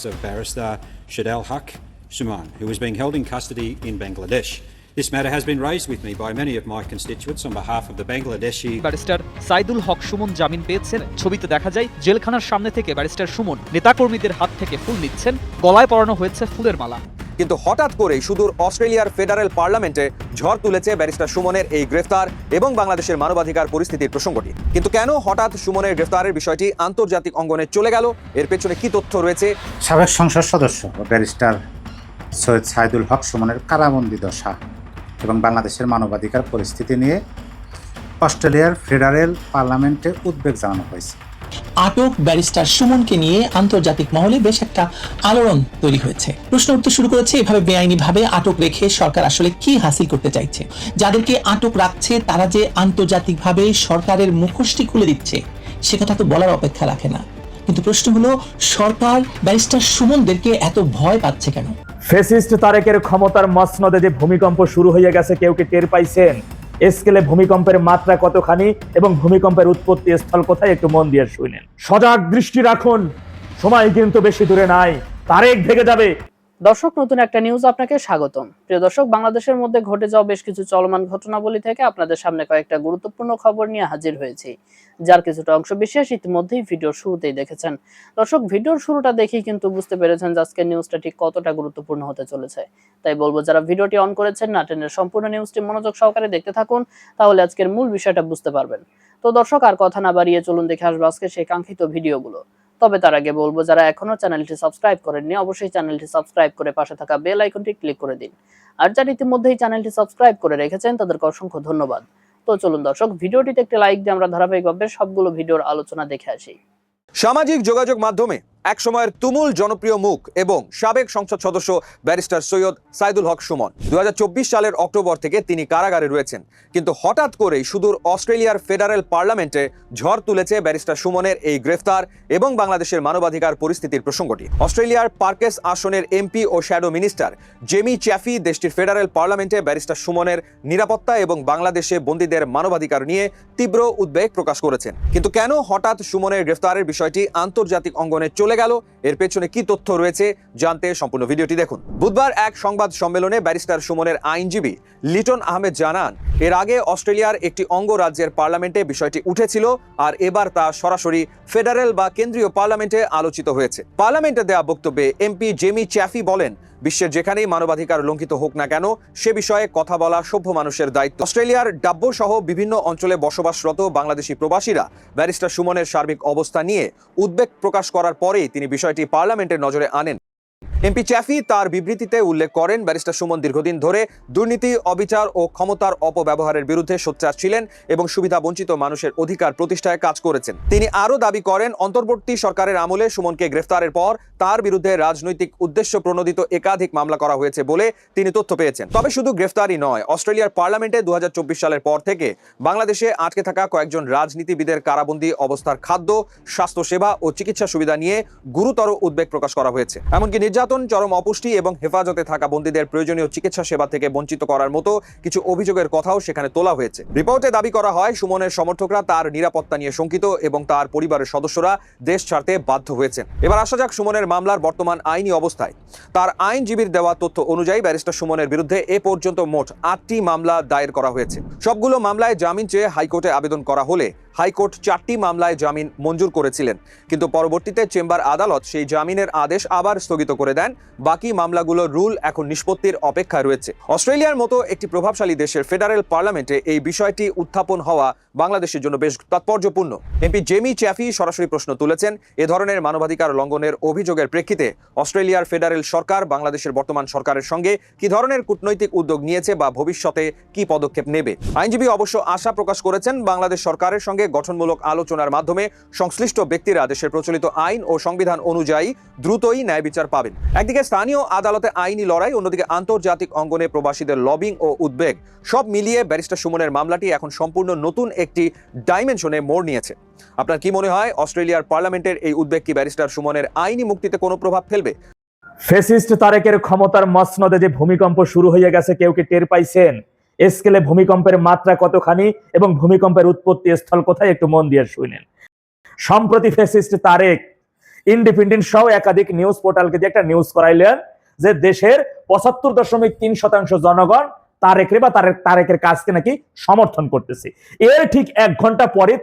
of barrister Shadal Haq Suman, who is being held in custody in Bangladesh. This matter has been raised with me by many of my constituents on behalf of the Bangladeshi. Barrister Saidul Haque Sumon জামিন পেয়েছেন। ছবিতে দেখা যায় জেলখানার সামনে থেকে barrister Suman নেতাকর্মীদের হাত থেকে ফুল নিচ্ছেন, গলায় পরানো হয়েছে ফুলের মালা। কিন্তু হঠাৎ করেই সুদূর অস্ট্রেলিয়ার ফেডারেল পার্লামেন্টে ঝড় তুলেছে ব্যারিস্টার সুমনের এই গ্রেফতার এবং বাংলাদেশের মানবাধিকার পরিস্থিতির প্রসঙ্গটি। কিন্তু কেন হঠাৎ সুমনের গ্রেফতারের বিষয়টি আন্তর্জাতিক অঙ্গনে চলে গেল, এর পেছনে কি তথ্য রয়েছে? সাবেক সংসদ সদস্য ব্যারিস্টার সৈয়দ সাইদুল হক সুমনের কারাবন্দী দশা এবং বাংলাদেশের মানবাধিকার পরিস্থিতি নিয়ে অস্ট্রেলিয়ার ফেডারেল পার্লামেন্টে উদ্বেগ জানানো হয়েছে। আটক ব্যারিস্টার সুমনকে নিয়ে আন্তর্জাতিক মহলে বেশ একটা আলোড়ন তৈরি হয়েছে। প্রশ্ন উঠতে শুরু করেছে, এভাবে বেআইনিভাবে আটক রেখে সরকার আসলে কি হাসিল করতে চাইছে? যাদেরকে আটক রাখছে তারা যে আন্তর্জাতিকভাবে সরকারের মুখোশটি খুলে দিচ্ছে সে কথা তো বলার অপেক্ষা রাখে না। কিন্তু প্রশ্ন হলো, সরকার ব্যারিস্টার সুমনদেরকে এত ভয় পাচ্ছে কেন? ফ্যাসিস্ট তারেকের ক্ষমতার মসনদে যে ভূমিকম্প শুরু হয়ে গেছে, কেউ কি টের পাইছেন? স্কেলে ভূমিকম্পের মাত্রা কতখানি এবং ভূমিকম্পের উৎপত্তি স্থল কোথায়, একটু মন দিয়ে শুনেন। সজাগ দৃষ্টি রাখুন, সময় কিন্তু বেশি দূরে নাই, তারেক ভেঙে যাবে। দর্শক, নতুন একটা নিউজ আপনাকে স্বাগতম। প্রিয় দর্শক, বাংলাদেশের মধ্যে ঘটে যাওয়া বেশ কিছু চলমান ঘটনাবলী থেকে আপনাদের সামনে কয়েকটা গুরুত্বপূর্ণ খবর নিয়ে হাজির হয়েছি, যার কিছুটা অংশ বিশেষ ইতিমধ্যেই ভিডিওর শুরুতেই দেখেছেন। দর্শক, ভিডিওর শুরুটা দেখেই কিন্তু বুঝতে পেরেছেন যে আজকের নিউজটা ঠিক কতটা গুরুত্বপূর্ণ হতে চলেছে। তাই বলবো, যারা ভিডিওটি অন করেছেন না টেনে সম্পূর্ণ নিউজটি মনোযোগ সহকারে দেখতে থাকুন, তাহলে আজকের মূল বিষয়টা বুঝতে পারবেন। তো দর্শক, আর কথা না বাড়িয়ে চলুন দেখে আসবো আজকে সেই কাঙ্ক্ষিত ভিডিওগুলো। তবে তার আগে বলবো, যারা এখনো চ্যানেলটি সাবস্ক্রাইব করেননি অবশ্যই চ্যানেলটি সাবস্ক্রাইব করে পাশে থাকা বেল আইকনটি ক্লিক করে দিন। আর যারা ইতিমধ্যেই চ্যানেলটি সাবস্ক্রাইব করে রেখেছেন তাদেরকে অসংখ্য ধন্যবাদ। তো চলুন দর্শক, ভিডিওটিতে একটি লাইক দিয়ে আমরা ধারাবাহিকভাবে সবগুলো ভিডিওর আলোচনা দেখে আসি। সামাজিক যোগাযোগ মাধ্যমে এক সময়ের তুমুল জনপ্রিয় মুখ এবং সাবেক সংসদ সদস্য ব্যারিস্টার সৈয়দ সাইদুল হক সুমন 2024 সালের অক্টোবর থেকে তিনি কারাগারে রয়েছেন। কিন্তু হঠাৎ করেই সুদূর অস্ট্রেলিয়ার ফেডারেল পার্লামেন্টে ঝড় তুলেছে ব্যারিস্টার সুমনের এই গ্রেফতার এবং বাংলাদেশের মানবাধিকার পরিস্থিতির প্রসঙ্গটি। অস্ট্রেলিয়ার পার্কেস আসনের এমপি ও শ্যাডো মিনিস্টার জেমি চ্যাফি দেশটির ফেডারেল পার্লামেন্টে ব্যারিস্টার সুমনের নিরাপত্তা এবং বাংলাদেশে বন্দীদের মানবাধিকার নিয়ে তীব্র উদ্বেগ প্রকাশ করেছেন। কিন্তু কেন হঠাৎ সুমনের গ্রেফতারের বিষয়টি আন্তর্জাতিক অঙ্গনে চলে গেল, এর পেছনে কি তথ্য রয়েছে জানতে সম্পূর্ণ ভিডিওটি দেখুন। বুধবার এক সংবাদ সম্মেলনে ব্যারিস্টার সুমনের আইনজীবী লিটন আহমেদ জানান, এর আগে অস্ট্রেলিয়ার একটি অঙ্গরাজ্যের পার্লামেন্টে বিষয়টি উঠেছিল আর এবার তা সরাসরি ফেডারেল বা কেন্দ্রীয় পার্লামেন্টে আলোচিত হয়েছে। পার্লামেন্টে দেওয়া বক্তব্যে এমপি জেমি চ্যাফি বলেন, বিশ্বের যেখানেই মানবাধিকার লঙ্ঘিত হোক না কেন সে বিষয়ে কথা বলা সভ্য মানুষের দায়িত্ব। অস্ট্রেলিয়ার ডাব্বো সহ বিভিন্ন অঞ্চলে বসবাসরত বাংলাদেশি প্রবাসীরা ব্যারিস্টার সুমনের সার্বিক অবস্থা নিয়ে উদ্বেগ প্রকাশ করার পরেই তিনি বিষয়টি পার্লামেন্টের নজরে আনেন। এমপি চ্যাফি তার বিবৃতিতে উল্লেখ করেন, ব্যারিস্টার সুমন দীর্ঘদিন ধরে দুর্নীতি, অবিচার ও ক্ষমতার অপব্যবহারের বিরুদ্ধে সোচ্চার ছিলেন এবং সুবিধা বঞ্চিত মানুষের অধিকার প্রতিষ্ঠায় কাজ করেছেন। তিনি আরও দাবি করেন, অন্তর্বর্তী সরকারের আমলে সুমনকে গ্রেফতারের পর তার বিরুদ্ধে রাজনৈতিক উদ্দেশ্য প্রণোদিত একাধিক মামলা করা হয়েছে বলে তিনি তথ্য পেয়েছেন। তবে শুধু গ্রেফতারই নয়, অস্ট্রেলিয়ার পার্লামেন্টে 2024 সালের পর থেকে বাংলাদেশে আটকে থাকা কয়েকজন রাজনীতিবিদের কারাবন্দী অবস্থার খাদ্য, স্বাস্থ্যসেবা ও চিকিৎসা সুবিধা নিয়ে গুরুতর উদ্বেগ প্রকাশ করা হয়েছে। এমনকি নির্যাতন, চরম অপুষ্টি এবং হেফাজতে থাকা বন্দীদের প্রয়োজনীয় চিকিৎসা সেবা থেকে বঞ্চিত করার মতো কিছু অভিযোগের কথাও সেখানে তোলা হয়েছে। রিপোর্টে দাবি করা হয়, সুমনের সমর্থকরা তার নিরাপত্তা নিয়ে শঙ্কিত এবং তার পরিবারের সদস্যরা দেশ ছাড়তে বাধ্য হয়েছেন। এবার আসা যাক সুমনের মামলার বর্তমান আইনি অবস্থায়। তার আইনজীবীর দেওয়া তথ্য অনুযায়ী ব্যারিস্টার সুমনের বিরুদ্ধে এ পর্যন্ত মোট 8টি মামলা দায়ের করা হয়েছে। সবগুলো মামলায় জামিন চেয়ে হাইকোর্টে আবেদন করা হলে হাইকোর্ট 4টি মামলায় জামিন মঞ্জুর করেছিলেন, কিন্তু পরবর্তীতে চেম্বার আদালত সেই জামিনের আদেশ আবার স্থগিত করে দেন। বাকি মামলাগুলোর রুল এখন নিষ্পত্তির অপেক্ষায় রয়েছে। অস্ট্রেলিয়ার মতো একটি প্রভাবশালী দেশের ফেডারেল পার্লামেন্টে এই বিষয়টি উত্থাপন হওয়া বাংলাদেশের জন্য বেশ তাৎপর্যপূর্ণ। এমপি জেমি চ্যাফি সরাসরি প্রশ্ন তুলেছেন, এ ধরনের মানবাধিকার লঙ্ঘনের অভিযোগের প্রেক্ষিতে অস্ট্রেলিয়ার ফেডারেল সরকার বাংলাদেশের বর্তমান সরকারের সঙ্গে কি ধরনের কূটনৈতিক উদ্যোগ নিয়েছে বা ভবিষ্যতে কি পদক্ষেপ নেবে। আইনজীবী অবশ্য আশা প্রকাশ করেছেন, বাংলাদেশ সরকারের সঙ্গে গঠনমূলক আলোচনার মাধ্যমে সংশ্লিষ্ট ব্যক্তিরা দেশের প্রচলিত আইন ও সংবিধান অনুযায়ী দ্রুতই ন্যায় বিচার পাবেন। একদিকে স্থানীয় আদালতে আইনি লড়াই, অন্যদিকে আন্তর্জাতিক অঙ্গনে প্রবাসীদের লবিং ও উদ্বেগ, সব মিলিয়ে ব্যারিস্টার সুমনের মামলাটি এখন সম্পূর্ণ নতুন একটি ডাইমেনশনে মোড় নিয়েছে। আপনার কি মনে হয়, অস্ট্রেলিয়ার পার্লামেন্টের এই উদ্বেগ কি ব্যারিস্টার সুমনের আইনি মুক্তিতে কোনো প্রভাব ফেলবে? ফ্যাসিস্ট তারেকের ক্ষমতার মসনদে যে ভূমিকম্প শুরু হয়ে গেছে, কেউ কি টের পাইছেন? স্কেলে ভূমিকম্পের মাত্রা কতখানি এবং ভূমিকম্পের উৎপত্তি স্থল কোথায়, একটু মন দিয়ে শুনেন। সম্প্রতি ফ্যাসিস্ট তারেক ইন্ডিপেন্ডেন্ট সহ একাধিক নিউজ পোর্টালকে দিয়ে একটা নিউজ করাইলেন যে দেশের ৭৫.৩% জনগণ তারেকের বা তারেকের কাজকে নাকি সমর্থন করতেছে। এর ঠিক 1 ঘন্টা পরে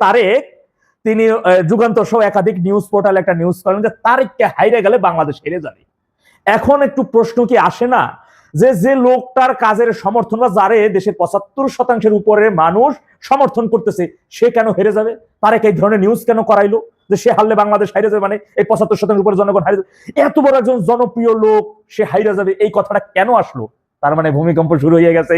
তিনি যুগান্তর সহ একাধিক নিউজ পোর্টাল একটা নিউজ করেন যে তারেককে হাইরে গেলে বাংলাদেশ হেরে যাবে। এখন একটু প্রশ্ন কি আসে না যে লোকটার কাজের সমর্থন বা যারে দেশের ৭৫% উপরে মানুষ সমর্থন করতেছে সে কেন হেরে যাবে? তারেক এই ধরনের নিউজ কেন করাইলো যে সে হারলে বাংলাদেশ হাইরে যাবে, মানে এই ৭৫% উপরে জনগণ হাইরে যাবে? এত বড় একজন জনপ্রিয় লোক সে হাইরে যাবে, এই কথাটা কেন আসলো? তার মানে ভূমিকম্প শুরু হয়ে গেছে।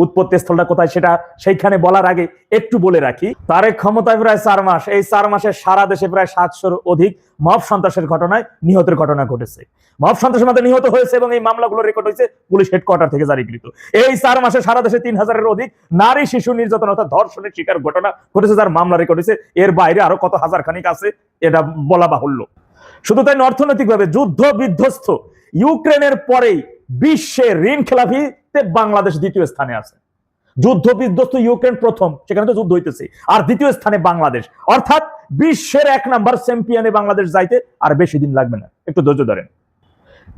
উৎপত্তি স্থলটা কোথায় সেটা সেইখানে বলার আগে একটু বলে রাখি, তারেক ক্ষমতায় প্রায় 4 মাস। এই 4 মাসে সারা দেশে প্রায় 700-র অধিক মব সন্ত্রাসের ঘটনায় নিহতের ঘটনা ঘটেছে। মব সন্ত্রাসের মধ্যে নিহত হয়েছে এবং এই মামলাগুলো রেকর্ড হয়েছে পুলিশ হেডকোয়ার্টার থেকে জারিকৃত। এই 4 মাসে সারা দেশে 3000-এর অধিক নারী শিশু নির্যাতন অর্থাৎ ধর্ষণের শিকার ঘটনা ঘটেছে, যার মামলা রেকর্ড হয়েছে। এর বাইরে আরো কত হাজার খানিক আছে এটা বলা বাহুল্য। শুধু তাই অর্থনৈতিকভাবে যুদ্ধ বিধ্বস্ত ইউক্রেনের পরেই বিশ্বে ঋণ খেলাপিতে বাংলাদেশ দ্বিতীয় স্থানে আছে। যুদ্ধ বিধ্বস্ত ইউক্রেন প্রথম, সেখানে তো যুদ্ধ হইতেছে, আর দ্বিতীয় স্থানে বাংলাদেশ। অর্থাৎ বিশ্বের 1 নাম্বার চ্যাম্পিয়নে বাংলাদেশ যাইতে আর বেশি দিন লাগবে না, একটু ধৈর্য ধরেন।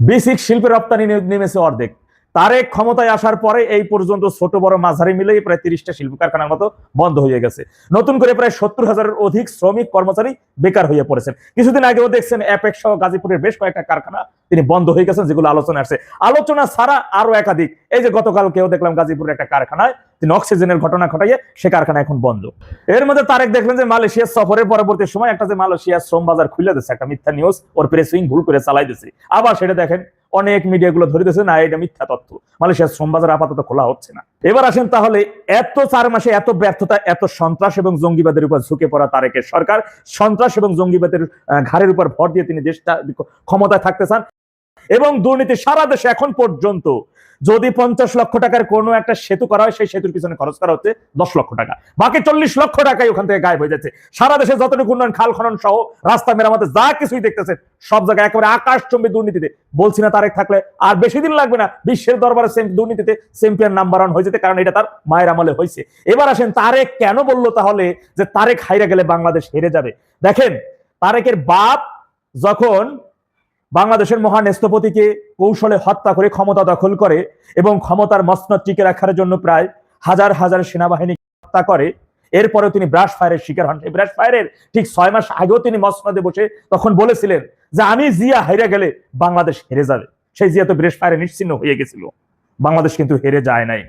বেসিক শিল্পের রপ্তানি নেমেছে অর্ধেক। তারেক ক্ষমতায় আসার পরে এই পর্যন্ত ছোট বড় মাঝারি মিলে প্রায় 30টা শিল্প কারখানার মতো বন্ধ হয়ে গেছে। নতুন করে প্রায় 70,000-এর অধিক শ্রমিক কর্মচারী বেকার হয়ে পড়েছেন। কিছুদিন আগেও দেখছেন অ্যাপেক্স সহ গাজীপুরের বেশ কয়েকটা কারখানা তিনি বন্ধ হয়ে গেছেন, যেগুলো আলোচনা আসছে। আলোচনা ছাড়া আরো একাধিক, এই যে গতকালকেও দেখলাম গাজীপুরের একটা কারখানায় তিনি অক্সিজেনের ঘটনা ঘটাইয়ে সে কারখানা এখন বন্ধ। এর মধ্যে তারেক দেখলেন যে মালয়েশিয়া সফরের পরবর্তী সময় একটা যে মালয়েশিয়া শ্রম বাজার খুলে দিচ্ছে, একটা মিথ্যা নিউজ ওর প্রেসিং ভুল করে চালাই দিচ্ছে। আবার সেটা দেখেন অনেক মিডিয়াগুলো ধরে দিয়েছে না এটা মিথ্যা তথ্য, মালয়েশিয়ার শ্রম বাজার আপাতত খোলা হচ্ছে না। এবার আসেন তাহলে, এত 4 মাসে এত ব্যর্থতা, এত সন্ত্রাস এবং জঙ্গিবাদের উপর ঝুঁকে পড়া তারেকের সরকার সন্ত্রাস এবং জঙ্গিবাদের ঘাড়ের উপর ভর দিয়ে তিনি দেশটা ক্ষমতায় থাকতে চান এবং দুর্নীতি সারা দেশে এখন পর্যন্ত যদি 50 লক্ষ টাকার কোনো একটা সেতু করা হয়, সেই সেতুর পিছনে খরচ করা হচ্ছে 10 লক্ষ টাকা, বাকি 40 লক্ষ টাকাই ওখান থেকে গায়েব হয়ে যাচ্ছে। সারা দেশে যতটুকু উন্নয়ন, খাল খনন সহ রাস্তা মেরামতে যা কিছুই দেখতেছেন সব জায়গায় একেবারে আকাশচুম্বী দুর্নীতিতে। বলছি না তারেক থাকলে আর বেশি দিন লাগবে না বিশ্বের দরবারে দুর্নীতিতে চ্যাম্পিয়ন নাম্বার 1 হয়ে যেতে, কারণ এটা তার মায়ের আমলে হয়েছে। এবার আসেন তারেক কেন বললো তাহলে যে তারেক হাইরে গেলে বাংলাদেশ হেরে যাবে? দেখেন, তারেকের বাপ যখন বাংলাদেশের মহান স্থপতিকে কৌশলে হত্যা করে ক্ষমতা দখল করে এবং ক্ষমতার মসনদ টিকে রাখার জন্য প্রায় হাজার হাজার সেনাবাহিনী হত্যা করে, এরপরে তিনি ব্রাশ ফায়ারের শিকার হন। এই ব্রাশ ফায়ারের ঠিক 6 মাস আগেও তিনি মসনদে বসে তখন বলেছিলেন যে আমি জিয়া হেরে গেলে বাংলাদেশ হেরে যাবে। সেই জিয়া তো ব্রাশ ফায়ারে নিশ্চিহ্ন হয়ে গেছিল, বাংলাদেশ কিন্তু হেরে যায় নাই।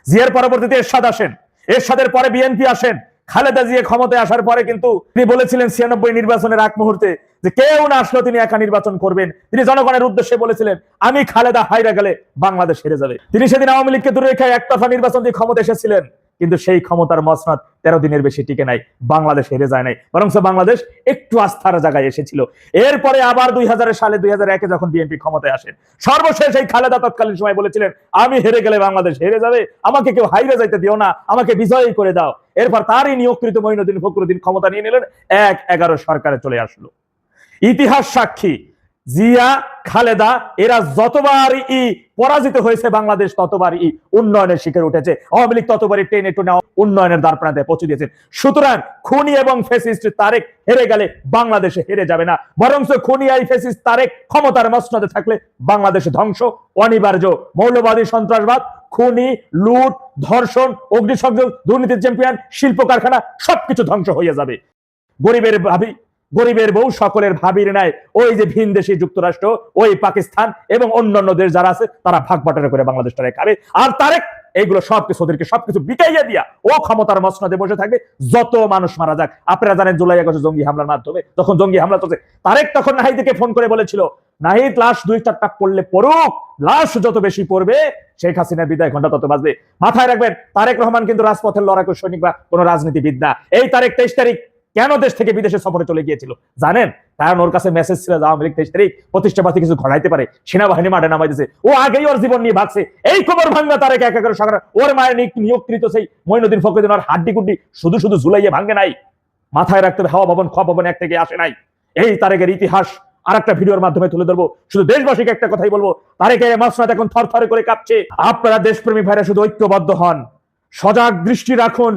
জিয়ার পরবর্তীতে এরশাদ আসেন, এরশাদের পরে বিএনপি আসেন। খালেদা জিয়া ক্ষমতায় আসার পরে কিন্তু তিনি বলেছিলেন 96 নির্বাচনের আগ মুহূর্তে যে কেউ না আসলেও তিনি একা নির্বাচন করবেন। তিনি জনগণের উদ্দেশ্যে বলেছিলেন আমি খালেদা হাইরা গেলে বাংলাদেশ হেরে যাবে। তিনি সেদিন আওয়ামী লীগকে দূরে রেখে একতরফা নির্বাচন দিয়ে ক্ষমতা এসেছিলেন, কিন্তু সেই ক্ষমতার মসনদ 13 দিনের বেশি টিকে নাই, বাংলাদেশ হেরে যায় নাই, বরং বাংলাদেশ একটু আস্থার জায়গায় এসেছিল। এরপরে আবার 2000 সালে 2001-এ যখন বিএনপি ক্ষমতায় আসেন, সর্বশেষ এই খালেদা তৎকালীন সময় বলেছিলেন আমি হেরে গেলে বাংলাদেশ হেরে যাবে, আমাকে কেউ হাইরে যাইতে দিও না, আমাকে বিজয়ী করে দাও। এরপর তারই নিয়োগকৃত মঈনুদ্দিন ফখরুদ্দিন ক্ষমতা নিয়ে নিলেন, 1-11 সরকারে চলে আসলো। ইতিহাস সাক্ষী, জিয়া খালেদা এরা যতবারই পরাজিত হয়েছে বাংলাদেশ ততবারই উন্নয়নের শিখরে উঠেছে, আওয়ামী লীগ ততবারই টেনে টেনে উন্নয়নের দ্বারপ্রান্তে পৌঁছে দিয়েছেন। সুতরাং খুনি এবং ফ্যাসিস্ট তারেক হেরে গেলে বাংলাদেশে হেরে যাবে না, বরং খুনি এই ফ্যাসিস্ট তারেক ক্ষমতার মসনদে থাকলে বাংলাদেশে ধ্বংস অনিবার্য। মৌলবাদী সন্ত্রাসবাদ, খুনি, লুট, ধর্ষণ, অগ্নিসংযোগ, দুর্নীতির চ্যাম্পিয়ন, শিল্প কারখানা সবকিছু ধ্বংস হয়ে যাবে। গরিবের বউ সকলের ভাবির নাই ওই যে ভিন দেশি যুক্তরাষ্ট্র, ওই পাকিস্তান এবং অন্যান্য দেশ যারা আছে তারা ভাগ বাটারা করে বাংলাদেশটারে খাবে। আর তারেক এইগুলো সবকিছু ওদেরকে সবকিছু বিকাইয়া দিয়া ও ক্ষমতার মসনদে বসে থাকবে, যত মানুষ মারা যাক। আপনারা জানেন জুলাই আগস্টে জঙ্গি হামলার মাধ্যমে যখন জঙ্গি হামলা চলছে, তারেক তখন নাহিদকে ফোন করে বলেছিল নাহিদ লাশ 2-4টা পড়লে পড়ুক, লাশ যত বেশি পড়বে শেখ হাসিনার বিদায় ঘন্টা তত বাজবে। মাথায় রাখবেন তারেক রহমান কিন্তু রাজপথের লড়াকু সৈনিক বা কোনো রাজনীতিবিদ না। এই তারেক 23 তারিখ কেন দেশ থেকে বিদেশে সফরে চলে গিয়েছিল জানেন? কারণ ওর কাছে মেসেজ ছিল আওয়ামী লীগ 23 তারিখ প্রতিষ্ঠাবাদী কিছু ঘটাইতে পারে, সেনাবাহিনী মাঠে নামাই দিয়েছে। ও আগেই ওর জীবন নিয়ে ভাগছে। এই খবর ভাঙ্গা তারেক এক করে সরকার ওর মায়ের নিয়োগকৃত সেই মঈনুদ্দিন ফখরুদ্দিন ওর হাড্ডি গুড্ডি শুধু শুধু ঝুলাইয়ে ভাঙ্গে নাই। মাথায় রাখতে হবে হাওয়া ভবন খ ভবন এক থেকে আসে নাই। এই তারেকের ইতিহাস আর একটা ভিডিওর মাধ্যমে তুলে ধরবো। শুধু দেশবাসীকে একটা কথাই বলবো, তারেকের মসনদ এখন থরথর করে কাঁপছে। আপনারা দেশপ্রেমী ভাইরা শুধু ঐক্যবদ্ধ হন, সজাগ দৃষ্টি রাখুন,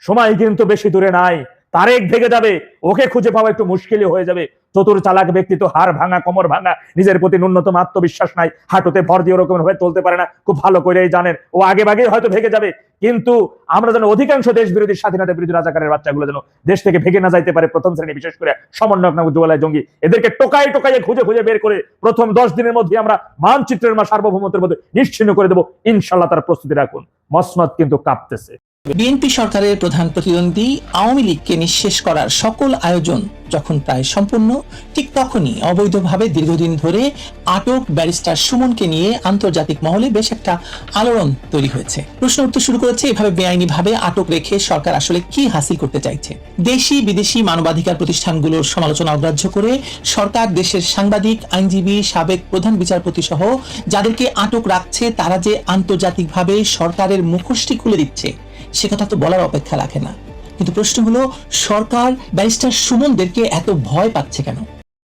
সময় কিন্তু বেশি দূরে নাই। তারেক ভেগে যাবে, ওকে খুঁজে পাওয়া একটু মুশকিলই হয়ে যাবে। চতুর চালাক ব্যক্তি তো হাড় ভাঙা, কোমর ভাঙা, নিজের প্রতি ন্যূনতম আত্মবিশ্বাস নাই, হাঁটুতে ভর দিয়ে ওরকম ভাবে চলতে পারে না, খুব ভালো করেই জানেন ও আগে ভাগেই হয়তো ভেগে যাবে। কিন্তু আমরা যেন অধিকাংশ দেশ বিরোধী, স্বাধীনতা বিরোধী রাজাকারের বাচ্চাগুলো যেন দেশ থেকে ভেগে না যাইতে পারে। প্রথম শ্রেণী বিশেষ করে সমন্বয়ক নামক জুয়ালায় জঙ্গি, এদেরকে টোকাই টোকাইয়ে খুঁজে খুঁজে বের করে প্রথম 10 দিনের মধ্যে আমরা মানচিত্রের সার্বভৌমত্বের মধ্যে নিশ্চিহ্ন করে দেবো। ইনশাল্লাহ তার প্রস্তুতি রাখুন, মসনদ কিন্তু কাঁপতেছে। বিএনপি সরকারের প্রধান প্রতিদ্বন্দ্বী আওয়ামী লীগকে নিঃশেষ করার সকল আয়োজন যখন প্রায় সম্পূর্ণ, ঠিক তখনই অবৈধভাবে দীর্ঘদিন ধরে আটক ব্যারিস্টার সুমনকে নিয়ে আন্তর্জাতিক মহলে বেশ একটা আলোড়ন তৈরি হয়েছে। প্রশ্ন উঠতে শুরু করেছে, এভাবে বেআইনিভাবে আটক রেখে সরকার আসলে কি হাসিল করতে চাইছে। দেশি বিদেশি মানবাধিকার প্রতিষ্ঠানগুলোর সমালোচনা অগ্রাহ্য করে সরকার দেশের সাংবাদিক, আইনজীবী, সাবেক প্রধান বিচারপতি সহ যাদেরকে আটক রাখছে তারা যে আন্তর্জাতিকভাবে সরকারের মুখোশটি খুলে দিচ্ছে সে কথা তো বলার অপেক্ষা রাখে না। কিন্তু প্রশ্ন হলো, সরকার ব্যারিস্টার সুমনদেরকে এত ভয় পাচ্ছে কেন?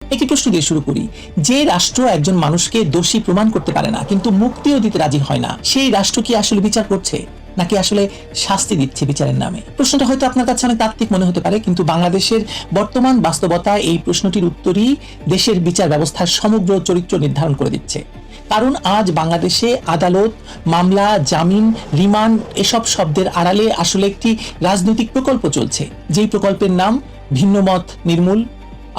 একটি প্রশ্ন দিয়ে শুরু করি। যে রাষ্ট্র একজন মানুষকে দোষী প্রমাণ করতে পারে না কিন্তু মুক্তিও দিতে রাজি হয় না, সেই রাষ্ট্র কি আসলে বিচার করছে নাকি আসলে শাস্তি দিচ্ছে বিচারের নামে? প্রশ্নটা হয়তো আপনার কাছে অনেক তাত্ত্বিক মনে হতে পারে, কিন্তু বাংলাদেশের বর্তমান বাস্তবতা এই প্রশ্নটির উত্তরই দেশের বিচার ব্যবস্থার সমগ্র চরিত্র নির্ধারণ করে দিচ্ছে। কারণ আজ বাংলাদেশে আদালত, মামলা, জামিন, রিমান্ড এসব শব্দের আড়ালে আসলে একটি রাজনৈতিক প্রকল্প চলছে, যেই প্রকল্পের নাম ভিন্নমত নির্মূল,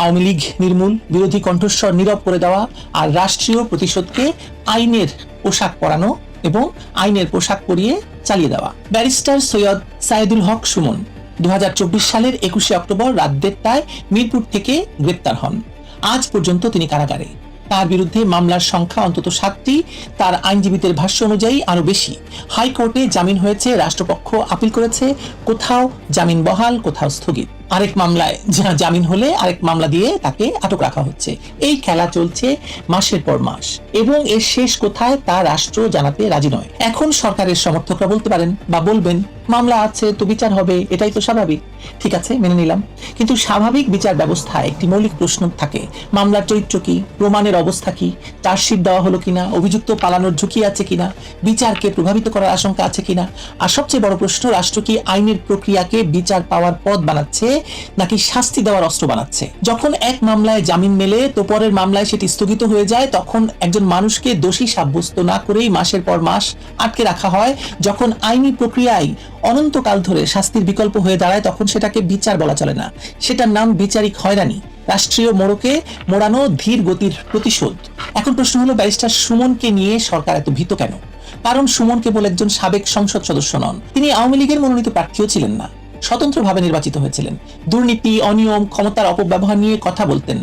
আওয়ামী লীগ নির্মূল, বিরোধী কণ্ঠস্বর নীরব করে দেওয়া আর রাষ্ট্রীয় প্রতিশোধকে আইনের পোশাক পরানো এবং আইনের পোশাক পরিয়ে চালিয়ে দেওয়া। ব্যারিস্টার সৈয়দ সাইদুল হক সুমন 2024 সালের 21শে অক্টোবর রাত 1:30টায় মিরপুর থেকে গ্রেপ্তার হন। আজ পর্যন্ত তিনি কারাগারে। তার বিরুদ্ধে মামলার সংখ্যা অন্তত 7টি, তার আইনজীবীদের ভাষ্য অনুযায়ী আরো বেশি। হাইকোর্টে জামিন হয়েছে, রাষ্ট্রপক্ষ আপিল করেছে, কোথাও জামিন বহাল, কোথাও স্থগিত। আরেক মামলায় জামিন হলে আরেক মামলা দিয়ে তাকে আটক রাখা হচ্ছে। এই খেলা চলছে মাসের পর মাস এবং এর শেষ কোথায় তা রাষ্ট্র জানাতে রাজি নয়। এখন সরকারের সমর্থকরা বলতে পারেন বা বলবেন, মামলা আছে তো বিচার হবে, এটাই তো স্বাভাবিক। ঠিক আছে, মেনে নিলাম, কিন্তু স্বাভাবিক বিচার ব্যবস্থায় একটি মৌলিক প্রশ্ন থাকে, মামলার চরিত্র কি, প্রমাণের অবস্থা কি, চার্জশিট দেওয়া হলো কিনা, অভিযুক্ত পালানোর ঝুঁকি আছে কিনা, বিচারকে প্রভাবিত করার আশঙ্কা আছে কিনা, আর সবচেয়ে বড় প্রশ্ন, রাষ্ট্র কি আইনের প্রক্রিয়াকে বিচার পাওয়ার পথ বানাচ্ছে নাকি শাস্তি দেওয়ার অস্ত্র বানাচ্ছে। যখন এক মামলায় জামিন মেলে তো পরের মামলায় সেটি স্থগিত হয়ে যায়, তখন একজন মানুষকে দোষী সাব্যস্ত না করেই মাসের পর মাস আটকে রাখা হয়। যখন আইনি প্রক্রিয়ায় অনন্তকাল ধরে শাস্তির বিকল্প হয়ে দাঁড়ায় তখন সেটাকে বিচার বলা চলে না, সেটার নাম বিচারিক হয়রানি, রাষ্ট্রীয় মোড়কে মোড়ানো ধীর গতির প্রতিশোধ। এখন প্রশ্ন হলো, ব্যারিস্টার সুমনকে নিয়ে সরকার এত ভীত কেন? কারণ সুমন কেবল একজন সাবেক সংসদ সদস্য নন, তিনি আওয়ামী লীগের মনোনীত প্রার্থীও ছিলেন না, স্বতন্ত্রভাবে নির্বাচিত হয়েছিলেন। দুর্নীতি, অনিয়ম, ক্ষমতার অপব্যবহার নিয়ে কথা বলতেন।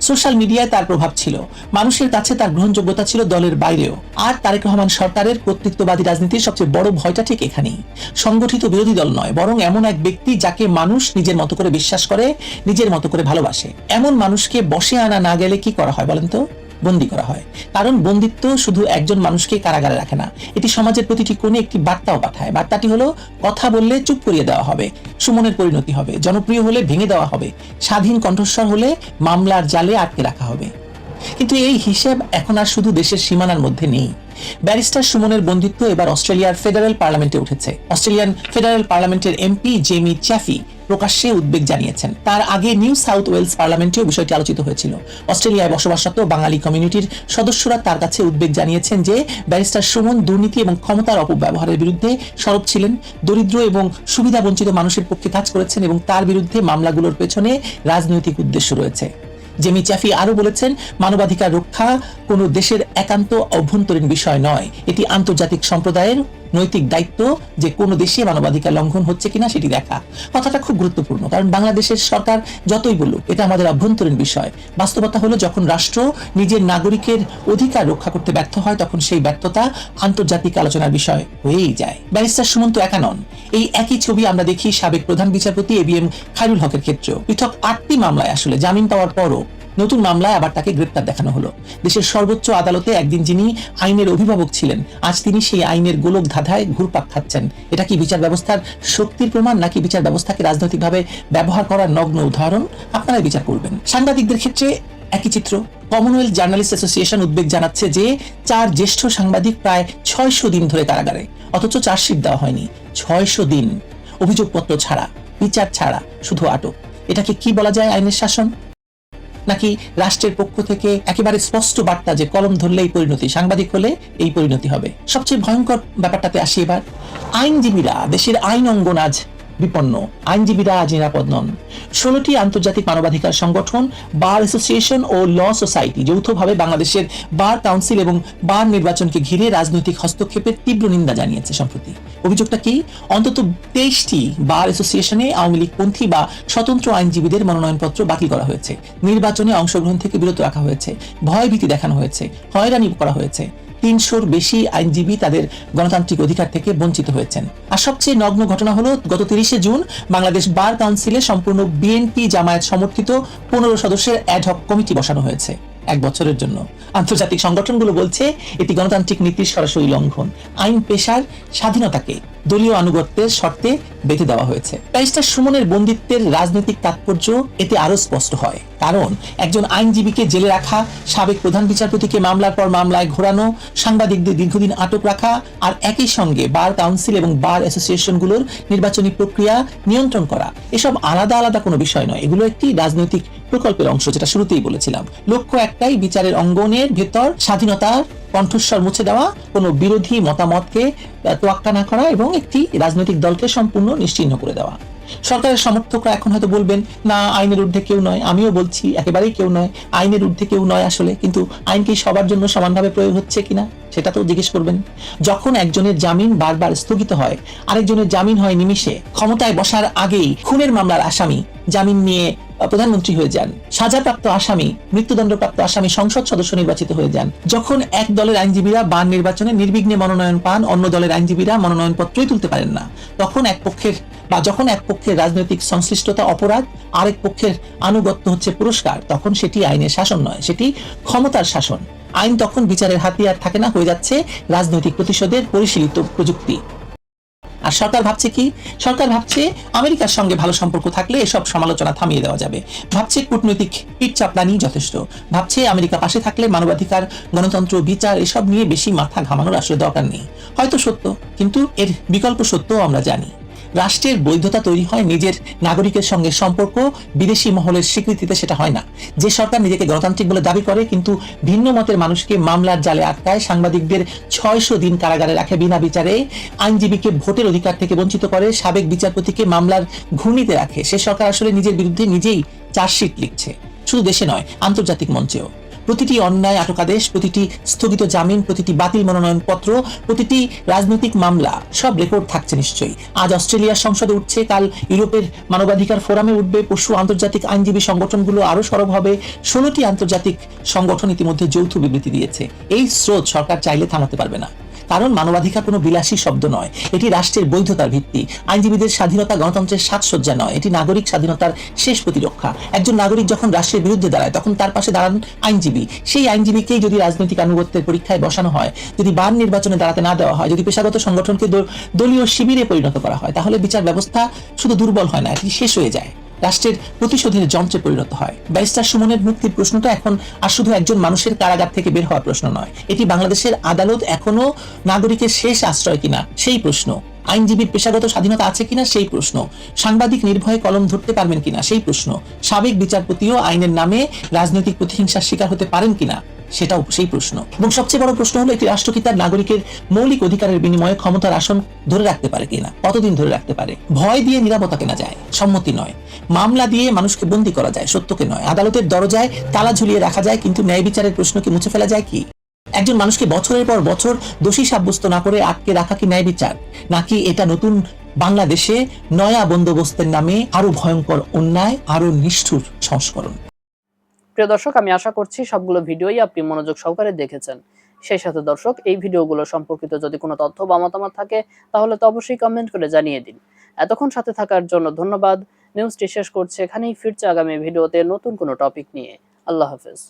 সোশ্যাল মিডিয়ায় তার প্রভাব ছিল, মানুষের কাছে তার গ্রহণযোগ্যতা ছিল দলের বাইরেও। আর তারেক রহমান সরকারের কর্তৃত্ববাদী রাজনীতির সবচেয়ে বড় ভয়টা ঠিক এখানেই। সংগঠিত বিরোধী দল নয়, বরং এমন এক ব্যক্তি যাকে মানুষ নিজের মতো করে বিশ্বাস করে, নিজের মতো করে ভালোবাসে। এমন মানুষকে বশে আনা না গেলে কি করা হয় বলেন তো? বন্দী করা হয়। কারণ বন্দিত্ব শুধু একজন মানুষকে কারাগারে রাখে না, এটি সমাজের প্রতিটি কোণে একটি বার্তাও পাঠায়। বার্তাটি হলো, কথা বললে চুপ করিয়ে দেওয়া হবে, সুমনের পরিণতি হবে, জনপ্রিয় হলে ভেঙে দেওয়া হবে, স্বাধীন কণ্ঠস্বর হলে মামলার জালে আটকে রাখা হবে। কিন্তু এই হিসেব এখন আর শুধু দেশের সীমানার মধ্যে নেই। ব্যারিস্টার সুমনের বন্দিত্ব এবার অস্ট্রেলিয়ার ফেডারেল পার্লামেন্টে উঠেছে। অস্ট্রেলিয়ান ফেডারেল পার্লামেন্টের এমপি জেমি চ্যাফি প্রকাশ্যে উদ্বেগ জানিয়েছেন। তার আগে নিউ সাউথ ওয়েলস পার্লামেন্টেও বিষয়টি আলোচিত হয়েছিল। অস্ট্রেলিয়ায় বসবাসরত বাঙালি কমিউনিটির সদস্যরা তার কাছে উদ্বেগ জানিয়েছেন যে ব্যারিস্টার সুমন দুর্নীতি এবং ক্ষমতার অপব্যবহারের বিরুদ্ধে সরব ছিলেন, দরিদ্র এবং সুবিধাবঞ্চিত মানুষের পক্ষে কাজ করেছেন এবং তার বিরুদ্ধে মামলাগুলোর পেছনে রাজনৈতিক উদ্দেশ্য রয়েছে। জেমি চ্যাফি আরো বলেছেন, মানবাধিকার রক্ষা কোনো দেশের একান্ত অভ্যন্তরীণ বিষয় নয়, এটি আন্তর্জাতিক সম্প্রদায়ের নৈতিক দায়িত্ব যে কোনো দেশে মানবাধিকার লঙ্ঘন হচ্ছে কিনা সেটি দেখা। কথাটা খুব গুরুত্বপূর্ণ, কারণ বাংলাদেশের সরকার যতই বলুক এটা আমাদের অভ্যন্তরীণ বিষয়, বাস্তবতা হলো যখন রাষ্ট্র নিজের নাগরিকের অধিকার রক্ষা করতে ব্যর্থ হয় তখন সেই ব্যর্থতা আন্তর্জাতিক আলোচনার বিষয় হয়েই যায়। ব্যারিস্টার সুমন তো একা নন, এই একই ছবি আমরা দেখি সাবেক প্রধান বিচারপতি ABM খায়রুল হকের ক্ষেত্রেও। পৃথক 8টি মামলায় আসলে জামিন পাওয়ার পরও নতুন মামলায় আবার তাকে গ্রেপ্তার দেখানো হলো। দেশের সর্বোচ্চ আদালতে একদিন যিনি আইনের অভিভাবক ছিলেন, আজ তিনি সেই আইনের গোলক ধাঁধায় ঘুরপাক খাচ্ছেন। এটা কি বিচার ব্যবস্থার শক্তির প্রমাণ নাকি বিচার ব্যবস্থাকে রাজনৈতিকভাবে ব্যবহার করার নগ্ন উদাহরণ? আপনারাই বিচার করবেন। সাংবাদিকদের ক্ষেত্রে একই চিত্র। কমনওয়েলথ জার্নালিস্ট অ্যাসোসিয়েশন উদ্বেগ জানাচ্ছে যে 4 জ্যেষ্ঠ সাংবাদিক প্রায় 600 দিন ধরে কারাগারে, অথচ চার্জশিট দেওয়া হয়নি। 600 দিন অভিযোগপত্র ছাড়া, বিচার ছাড়া, শুধু আটক। এটাকে কি বলা যায় আইনের শাসন? নাকি রাষ্ট্রের পক্ষ থেকে একেবারে স্পষ্ট বার্তা যে কলম ধরলেই পরিণতি, সাংবাদিক হলে এই পরিণতি হবে? সবচেয়ে ভয়ঙ্কর ব্যাপারটাতে আসি এবার। আইনজীবীরা, দেশের আইন অঙ্গন আজ বিপন্ন, আইনজীবীরা আজ নিরাপদ নন। 16টি আন্তর্জাতিক মানবাধিকার সংগঠন, বার অ্যাসোসিয়েশন ও ল সোসাইটি যৌথভাবে বাংলাদেশের বার কাউন্সিল এবং বার নির্বাচনকে ঘিরে রাজনৈতিক হস্তক্ষেপের তীব্র নিন্দা জানিয়েছে সম্প্রতি। অভিযোগটা কি? অন্তত 23টি বার অ্যাসোসিয়েশনে আওয়ামী লীগপন্থী বা স্বতন্ত্র আইনজীবীদের মনোনয়নপত্র বাতিল করা হয়েছে, নির্বাচনে অংশগ্রহণ থেকে বিরত রাখা হয়েছে, ভয়ভীতি দেখানো হয়েছে, হয়রানি করা হয়েছে। 300-র বেশি আইনজীবী তাদের গণতান্ত্রিক অধিকার থেকে বঞ্চিত হয়েছেন। আর সবচেয়ে নগ্ন ঘটনা হলো গত 30শে জুন বাংলাদেশ বার কাউন্সিলে সম্পূর্ণ বিএনপি জামায়াত সমর্থিত 15 সদস্যের অ্যাডহক কমিটি বসানো হয়েছে 1 বছরের জন্য। আন্তর্জাতিক সংগঠনগুলো বলছে এটি গণতান্ত্রিক নীতির সরাসরি লঙ্ঘন। আইন পেশার স্বাধীনতাকে দলীয় আনুগত্যের শর্তে বেঁধে দেওয়া হয়েছে। ব্যারিস্টার সুমনের বন্দিত্বের রাজনৈতিক তাৎপর্য এতে আরো স্পষ্ট হয়, কারণ একজন আইনজীবীকে জেলে রাখা, সাবেক প্রধান বিচারপতিকে মামলার পর মামলায় ঘোরানো, সাংবাদিকদের দীর্ঘদিন আটক রাখা, আর একই সঙ্গে বার কাউন্সিল এবং বার অ্যাসোসিয়েশনগুলোর নির্বাচনী প্রক্রিয়া নিয়ন্ত্রণ করা, এসব আলাদা আলাদা কোনো বিষয় নয়। এগুলো একটি রাজনৈতিক প্রকল্পের অংশ, যেটা শুরুতেই বলেছিলাম। লক্ষ্য একটাই, বিচারের অঙ্গনের ভেতর স্বাধীনতার কণ্ঠস্বর মুছে দেওয়া, কোনো বিরোধী মতামতকে তোয়াক্কা না করা এবং একটি রাজনৈতিক দলকে সম্পূর্ণ নিশ্চিহ্ন করে দেওয়া। সরকারের সমর্থকরা এখন হয়তো বলবেন, না আইনের ঊর্ধ্বে কেউ নয়। আমিও বলছি একেবারেই কেউ নয়, আইনের ঊর্ধ্বে কেউ নয় আসলে। কিন্তু আইন কি সবার জন্য সমানভাবে প্রয়োগ হচ্ছে কিনা সেটা তো জিজ্ঞেস করবেন। যখন একজনের জামিন বারবার স্থগিত হয়, আরেকজনের জামিন হয় নিমিষে, ক্ষমতায় বসার আগেই খুনের মামলার আসামি জামিন নিয়ে প্রধানমন্ত্রী হয়ে যান, সাজাপ্রাপ্ত আসামি, মৃত্যুদণ্ডপ্রাপ্ত আসামি সংসদ সদস্য নির্বাচিত হয়ে যান, যখন এক দলের আইনজীবীরা বার নির্বাচনে নির্বিঘ্নে মনোনয়ন পান, অন্য দলের আইনজীবীরা মনোনয়নপত্রই তুলতে পারেন না, যখন এক পক্ষের রাজনৈতিক সংশ্লিষ্টতা অপরাধ, আরেক পক্ষের আনুগত্য হচ্ছে পুরস্কার, তখন সেটি আইনের শাসন নয়, সেটি ক্ষমতার শাসন। আইন তখন বিচারের হাতিয়ার থাকে না, হয়ে যাচ্ছে রাজনৈতিক প্রতিশোধের পরিশীলিত প্রযুক্তি। আর সরকার ভাবছে কি? সরকার ভাবছে আমেরিকার সঙ্গে ভালো সম্পর্ক থাকলে এসব সমালোচনা থামিয়ে দেওয়া যাবে, ভাবছে কূটনৈতিক পিঠ চাপড়ানি যথেষ্ট, ভাবছে আমেরিকা পাশে থাকলে মানবাধিকার, গণতন্ত্র, বিচার এসব নিয়ে বেশি মাথা ঘামানোর আসলে দরকার নেই। হয়তো সত্য, কিন্তু এর বিকল্প সত্যও আমরা জানি। রাষ্ট্রের বৈধতা তৈরি হয় নিজের নাগরিকের সঙ্গে সম্পর্ক, বিদেশি মহলের স্বীকৃতিতে সেটা হয় না। যে সরকার নিজেকে গণতান্ত্রিক বলে দাবি করে কিন্তু ভিন্ন মতের মানুষকে মামলার জালে আটকায়, সাংবাদিকদের 600 দিন কারাগারে রাখে বিনা বিচারে, আইনজীবীকে ভোটের অধিকার থেকে বঞ্চিত করে, সাবেক বিচারপতিকে মামলার ঘূর্ণিতে রাখে, সে সরকার আসলে নিজের বিরুদ্ধে নিজেই চার্জশিট লিখছে। শুধু দেশে নয়, আন্তর্জাতিক মঞ্চেও। প্রতিটি অন্যায় আটকাদেশ, প্রতিটি স্থগিত জামিন, প্রতিটি বাতিল মনোনয়নপত্র, প্রতিটি রাজনৈতিক মামলা, সব রেকর্ড থাকছে নিশ্চয়ই। আজ অস্ট্রেলিয়ার সংসদে উঠছে, কাল ইউরোপের মানবাধিকার ফোরামে উঠবে, পরশু আন্তর্জাতিক আইনজীবী সংগঠনগুলো আরো সরব হবে। 16টি আন্তর্জাতিক সংগঠন ইতিমধ্যে যৌথ বিবৃতি দিয়েছে। এই স্রোত সরকার চাইলে থামাতে পারবে না, কারণ মানবাধিকার কোনো বিলাসী শব্দ নয়, এটি রাষ্ট্রের বৈধতার ভিত্তি। আইনজীবীদের স্বাধীনতা গণতন্ত্রের সাজসজ্জা নয়, এটি নাগরিক স্বাধীনতার শেষ প্রতিরক্ষা। একজন নাগরিক যখন রাষ্ট্রের বিরুদ্ধে দাঁড়ায় তখন তার পাশে দাঁড়ান আইনজীবী। সেই আইনজীবীকেই যদি রাজনৈতিক আনুগত্যের পরীক্ষায় বসানো হয়, যদি বার নির্বাচনে দাঁড়াতে না দেওয়া হয়, যদি পেশাগত সংগঠনকে দলীয় শিবিরে পরিণত করা হয়, তাহলে বিচার ব্যবস্থা শুধু দুর্বল হয় না, এটি শেষ হয়ে যায়, রাষ্ট্রের প্রতিশোধের যন্ত্রে পরিণত হয়। ব্যারিস্টার সুমনের মুক্তির প্রশ্নটা এখন আর শুধু একজন মানুষের কারাগার থেকে বের হওয়ার প্রশ্ন নয়, এটি বাংলাদেশের আদালত এখনো নাগরিকের শেষ আশ্রয় কিনা সেই প্রশ্ন, আইনজীবীর পেশাগত স্বাধীনতা আছে কিনা সেই প্রশ্ন, সাংবাদিক নির্ভয়ে কলম ধরতে পারবেন কিনা সেই প্রশ্ন, সাবেক বিচারপতিও আইনের নামে রাজনৈতিক প্রতিহিংসার শিকার হতে পারেন কিনা সেটাও সেই প্রশ্ন। এবং সবচেয়ে বড় প্রশ্ন হলো, একটি রাষ্ট্র কি তার নাগরিকের মৌলিক অধিকারের বিনিময়ে ক্ষমতার আসন ধরে রাখতে পারে কিনা, কতদিন ধরে রাখতে পারে? ভয় দিয়ে নিরাপত্তা কেনা যায়, সম্মতি নয়। মামলা দিয়ে মানুষকে বন্দী করা যায়, সত্যকে নয়। আদালতের দরজায় তালা ঝুলিয়ে রাখা যায়, কিন্তু ন্যায় বিচারের প্রশ্ন কি মুছে ফেলা যায় কি? একজন মানুষকে বছরের পর বছর দোষী সাব্যস্ত না করে আটকে রাখা কি ন্যায় বিচার? নাকি এটা নতুন বাংলাদেশে নয়া বন্দোবস্তের নামে আরো ভয়ঙ্কর অন্যায়, আরো নিষ্ঠুর সংস্করণ? প্রিয় দর্শক, আমি আশা করছি সবগুলো ভিডিওই আপনি মনোযোগ সহকারে দেখেছেন। সেই সাথে দর্শক, এই ভিডিওগুলো সম্পর্কিত যদি কোনো তথ্য বা মতামত থাকে তাহলে তো অবশ্যই কমেন্ট করে জানিয়ে দিন। এতক্ষণ সাথে থাকার জন্য ধন্যবাদ। নিউজটি শেষ করছে এখানেই, ফিরছে আগামী ভিডিওতে নতুন কোনো টপিক নিয়ে। আল্লাহ হাফেজ।